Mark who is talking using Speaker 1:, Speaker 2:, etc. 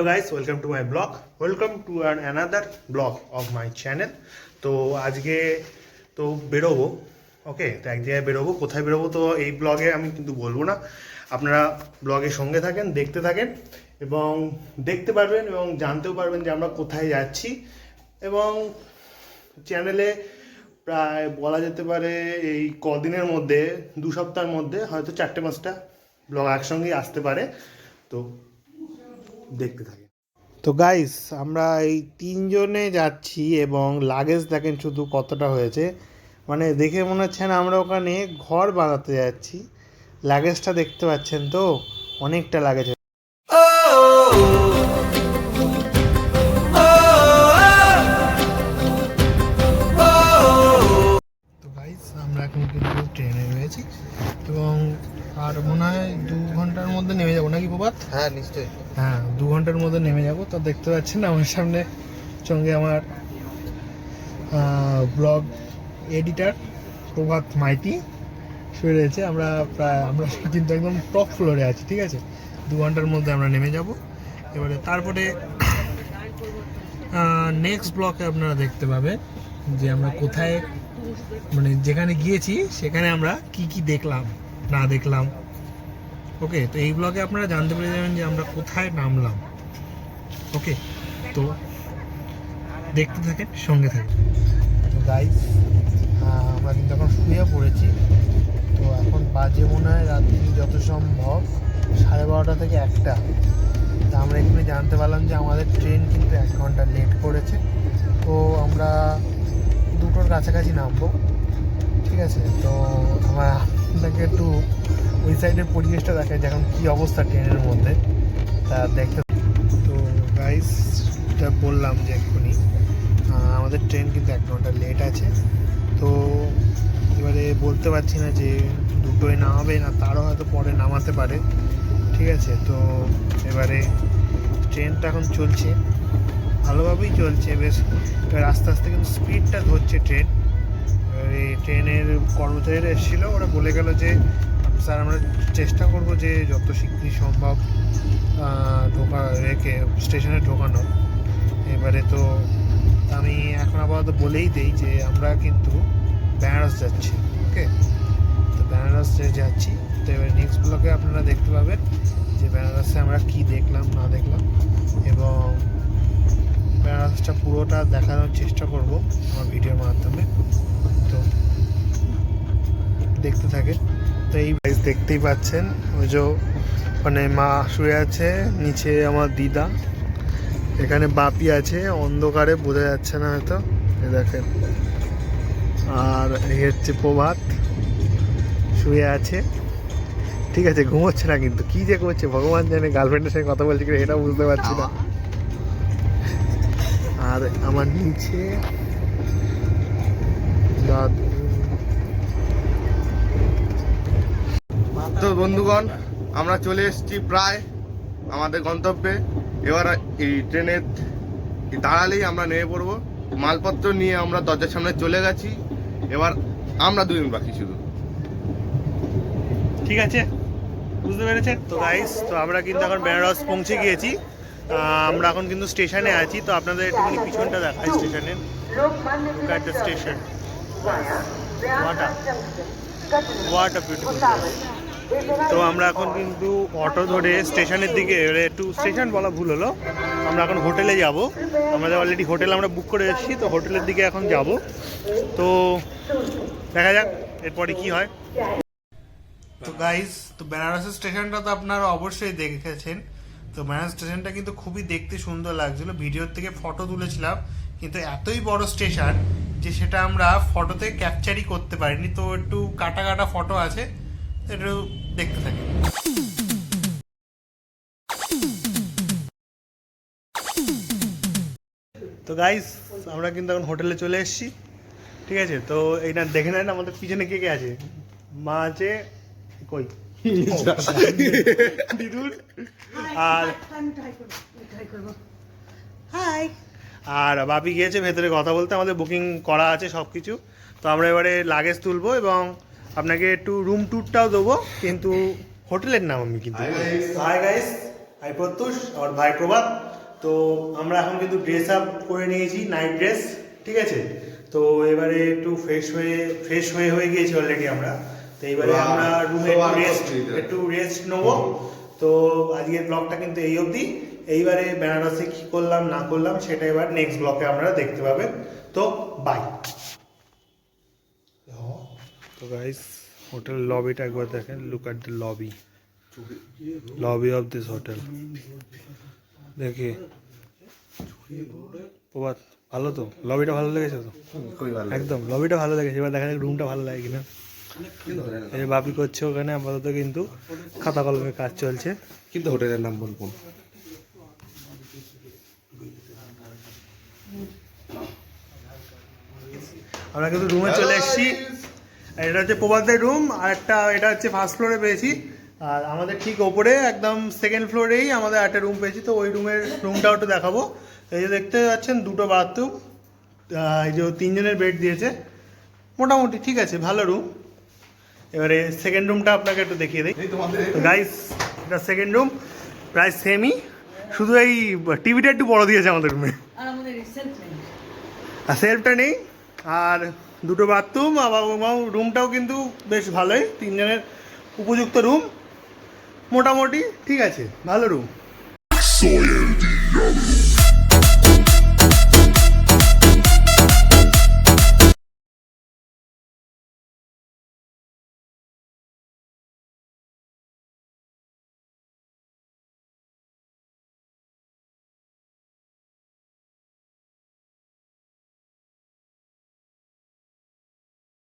Speaker 1: Hello guys, welcome to my blog. Welcome to another blog of my channel. তো আজকে তো বেরোবো, ওকে। তো এক জায়গায় বেরোবো, কোথায় বেরোবো তো এই ব্লগে আমি কিন্তু বলবো না। আপনারা ব্লগের সঙ্গে থাকেন, দেখতে থাকেন এবং দেখতে পারবেন এবং জানতেও পারবেন যে আমরা কোথায় যাচ্ছি। এবং চ্যানেলে প্রায় বলা যেতে পারে এই কদিনের মধ্যে, 2 সপ্তাহের মধ্যে হয়তো 4-5টা ব্লগ একসঙ্গেই আসতে পারে। তো দেখতে থাকেন। তো গাইস, আমরা এই 3জনে যাচ্ছি এবং লাগেজ দেখেন শুধু কতটা হয়েছে, মানে দেখে মনে হচ্ছে না আমরা ওখানে ঘর বানাতে যাচ্ছি। লাগেজটা দেখতে পাচ্ছেন তো, অনেকটা লাগেজ। তো গাইস, আমরা এখন কিন্তু ট্রেনে রয়েছি এবং আর মনে হয় 2 ঘন্টার মধ্যে নেমে যাবো, নাকি প্রভাত?
Speaker 2: হ্যাঁ নিশ্চয়ই,
Speaker 1: হ্যাঁ 2 ঘন্টার মধ্যে নেমে যাব। তো দেখতে পাচ্ছেন আমার সামনে সঙ্গে আমার ব্লগ এডিটার প্রভাত মাইতি শুয়ে রয়েছে। আমরা কিন্তু একদম টপ ফ্লোরে আছি, ঠিক আছে। 2 ঘন্টার মধ্যে আমরা নেমে যাব। এবারে তারপরে নেক্সট ব্লকে আপনারা দেখতে পাবেন যে আমরা কোথায়, মানে যেখানে গিয়েছি সেখানে আমরা কি কি দেখলাম না দেখলাম। ওকে, তো এই ব্লগে আপনারা জানতে পেরে যাবেন যে আমরা কোথায় নামলাম। ওকে, তো দেখতে থাকেন, সঙ্গে থাকেন। তো গাইস, আমরা কিন্তু এখন শুয়ে পড়েছি। তো এখন বাজে মনে হয় রাত্রি যত সম্ভব 12:30 থেকে 1টা। তা আমরা এখানে জানতে পারলাম যে আমাদের ট্রেন কিন্তু 1 ঘন্টা লেট করেছে। তো আমরা 2টোর কাছাকাছি নামবো, ঠিক আছে। তো আমরা আপনাকে একটু ওই সাইডের পরিবেশটা দেখে যে এখন কী অবস্থা ট্রেনের মধ্যে, তা দেখতে। তো গাইস, এটা বললাম যে এক্ষুনি আমাদের ট্রেন কিন্তু 1 ঘন্টা লেট আছে। তো এবারে বলতে পারছি না যে 2টোয় নামাবে না তারও হয়তো পরে নামাতে পারে, ঠিক আছে। তো এবারে ট্রেনটা এখন চলছে, ভালোভাবেই চলছে বেশ। এবার আস্তে আস্তে কিন্তু স্পিডটা ধরছে ট্রেন। এবারে ট্রেনের কর্মচারীরা এসেছিলো, ওরা বলে গেল যে স্যার আমরা চেষ্টা করবো যে যত শীঘ্রই সম্ভব রেখে স্টেশনে ঢোকানো। এবারে তো আমি এখন আপাতত বলেই দিই যে আমরা কিন্তু বেনারস যাচ্ছি, ওকে। তো বেনারস যাচ্ছি। তো এবার নেক্সট ব্লগে আপনারা দেখতে পাবেন যে বেনারসে আমরা কি দেখলাম না দেখলাম এবং বেনারসটা পুরোটা দেখানোর চেষ্টা করব আমার ভিডিওর মাধ্যমে। তো দেখতে থাকে। তো এই গাইস দেখতেই পাচ্ছেন, ওই যে মানে মা শুয়ে আছে, নিচে আমার দিদা, এখানে বাপি আছে, অন্ধকারে বোঝা যাচ্ছে না হয়তো, দেখেন। আর এই হচ্ছে প্রভাত শুয়ে আছে, ঠিক আছে, ঘুমোচ্ছে না কিন্তু কি যে করছে ভগবান জানে। গার্লফ্রেন্ডের সঙ্গে কথা বলছে কিনা এটা বুঝতে পারছি না। আর আমার নিচে দাদু।
Speaker 2: তো বন্ধুগণ, আমরা চলে এসেছি প্রায় আমাদের গন্তব্যে। এবার এই ট্রেনে দাঁড়ালেই আমরা নেমে পড়বো। মালপত্র নিয়ে আমরা দরজার সামনে চলে গেছি। এবার আমরা 2 জন বাকি শুধু,
Speaker 1: ঠিক আছে, বুঝতে পেরেছেন তো গাইস। তো আমরা কিন্তু এখন বেনারস পৌঁছে গিয়েছি। আমরা এখন কিন্তু স্টেশনে আছি। তো আপনাদের একটুখানি পিছনটা দেখাই স্টেশনের। Station, what a beautiful. তো আমরা এখন কিন্তু অটো ধরে স্টেশনের দিকে, একটু স্টেশন বলা ভুল হলো, আমরা এখন হোটেলে যাব। আমাদের অলরেডি হোটেল আমরা বুক করে এসেছি, তো হোটেলের দিকে এখন যাব। তো দেখা যাক এরপরে কি হয়। তো গাইস, তো বেনারসের স্টেশনটা তো আপনারা অবশ্যই দেখেছেন। তো বেনারস স্টেশনটা কিন্তু খুবই দেখতে সুন্দর লাগছিল, ভিডিওর থেকে ফটো তুলেছিলাম, কিন্তু এতই বড় স্টেশন যে সেটা আমরা ফটোতে ক্যাপচারই করতে পারিনি। তো একটু কাটা কাটা ফটো আছে, একটু দেখতে থাকি। তো গাইস, আমরা কিন্তু এখন হোটেলে চলে এসেছি, ঠিক আছে। তো এইটা দেখে নেন আমাদের পিছনে কে কে আছে। মা আছে, কই দিদুর, আর হাই, আর বাপি গিয়েছে ভেতরে কথা বলতে। আমাদের বুকিং করা আছে সব কিছু। তো আমরা এবারে লাগেজ তুলবো এবং আপনাকে একটু রুম ট্যুরটাও দেবো, কিন্তু হোটেলের নাম আমি কিন্তু। হাই গাইস, হাই প্রত্যুষ আর ভাই প্রভাত। তো আমরা এখন কিন্তু ড্রেস আপ করে নিয়েছি, নাইট ড্রেস, ঠিক আছে। তো এবারে একটু ফ্রেশ হয়ে গিয়েছি অলরেডি আমরা। তো এইবারে আমরা রুমে একটু রেস্ট নেবো। তো আজকের ব্লগটা কিন্তু এই অবধি। এইবারে বেনারসে কী করলাম না করলাম সেটা এবার নেক্সট ব্লগে আপনারা দেখতে পাবেন। তো বাই। তো গাইস হোটেল লবিটা একবার দেখেন, look at the lobby of this hotel. দেখি প্রভাত, ভালো তো? লবিটা ভালো লেগেছে তো?
Speaker 2: খুবই ভালো।
Speaker 1: একদম লবিটা ভালো লেগেছে। এবার দেখা যাক রুমটা ভালো লাগে কিনা। এই বাপি করছে ওখানে আপাতত, কিন্তু খাতা কলমের কাজ চলছে।
Speaker 2: কিন্তু হোটেলের নাম বলবো।
Speaker 1: আমরা কিন্তু রুমে চলে এসেছি। এটা হচ্ছে প্রভাতের রুম, আর একটা এটা হচ্ছে ফার্স্ট ফ্লোরে পেয়েছি। আর আমাদের ঠিক ওপরে একদম সেকেন্ড ফ্লোরেই আমাদের একটা রুম পেয়েছি। তো ওই রুমটাও একটু দেখাবো। এই যে দেখতে পাচ্ছেন দুটো বাথরুম, এই যে 3 জনের বেড দিয়েছে, মোটামুটি ঠিক আছে, ভালো রুম। এবারে সেকেন্ড রুমটা আপনাকে একটু দেখিয়ে দিই। তো গাইস এটা সেকেন্ড রুম, প্রায় সেমই, শুধু এই টিভিটা একটু বড় দিয়েছে আমাদের রুমে, আর সেলফটা নেই। আর দুটো বাথরুম, আবার রুমটাও কিন্তু বেশ ভালোই, 3 জনের উপযুক্ত রুম, মোটামুটি ঠিক আছে, ভালো রুম।